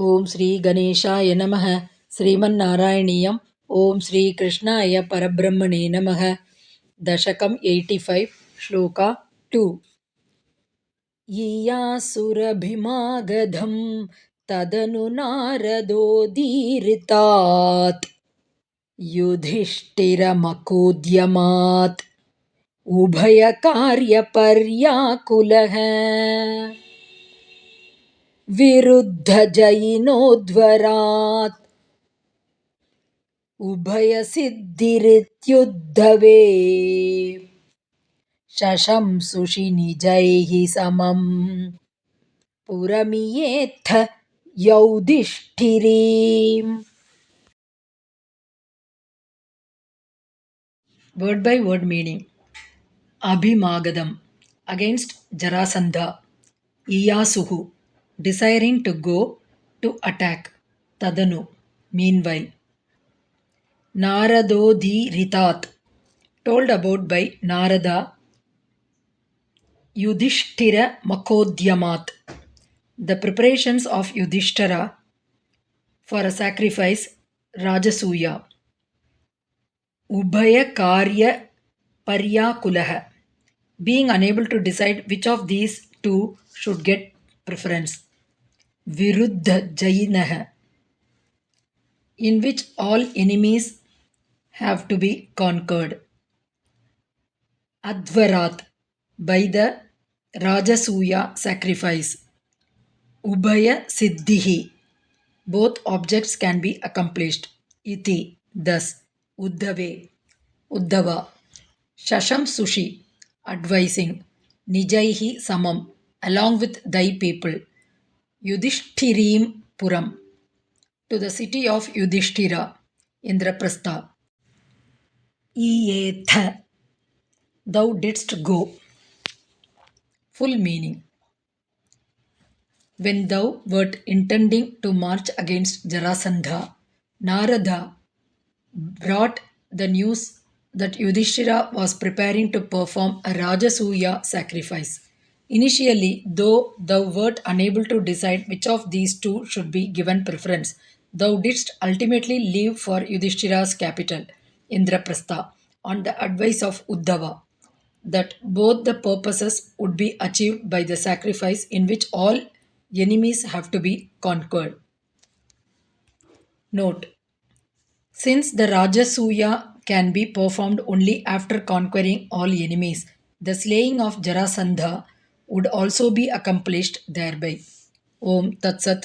ಓಂ ಶ್ರೀ ಗಣೇಶಾಯ ನಮಃ. ಶ್ರೀಮನ್ನಾರಾಯಣೀಯಂ. ಓಂ ಶ್ರೀ ಕೃಷ್ಣಾಯ ಪರಬ್ರಹ್ಮಣೇ ನಮಃ. ದಶಕಂ 85 ಶ್ಲೋಕ 2. ಯೀಯಾಸುರಭಿಮಾಗಧಂ ತದನು ನಾರದೋದೀರಿತಾತ್ ಯುಧಿಷ್ಠಿರಮಕೋದ್ಯಮಾತ್ ಉಭಯ ಕಾರ್ಯಪರ್ಯಾಕುಲಃ ವಿರುದ್ಧ ಜೈನೋದ್ವರಾತ್ ಉಭಯ ಸಿದ್ಧಿರಿತ್ಯುದ್ಧವೇ ಶಶಂಸುಷಿ ನಿಜೈಃ ಸಮಂ ಪುರಮಿಯೇತ್ಥ ಯೌಧಿಷ್ಠಿರೀಂ. Word by word meaning. Abhimagadam, against Jarasandha. Iyasuhu, desiring to go to attack. Tadanu, meanwhile. Naradodhiritat, told about by Narada. Yudhishthira Makodyamat, the preparations of Yudhishthira for a sacrifice, Rajasuya. Ubhaya Karya Paryakulaha, being unable to decide which of these two should get preference. Viruddha Jainaha, in which all enemies have to be conquered. Advarat, by the Rajasuya sacrifice. Ubhaya Siddhihi, both objects can be accomplished. Iti, thus. Uddhava, Shasham Sushi, advising. Nijaihi Samam, along with thy people. Yudhishthiriim Puram, to the city of Yudhishthira, Indraprastha. Iyetha, thou didst go. Full meaning. When thou wert intending to march against Jarasandha, Narada brought the news that Yudhishthira was preparing to perform a Rajasuya sacrifice. Initially, though thou wert unable to decide which of these two should be given preference, thou didst ultimately leave for Yudhishthira's capital, Indraprastha, on the advice of Uddhava, that both the purposes would be achieved by the sacrifice in which all enemies have to be conquered. Note: since the Rajasuya can be performed only after conquering all enemies, the slaying of Jarasandha would also be accomplished thereby. Om Tat Sat.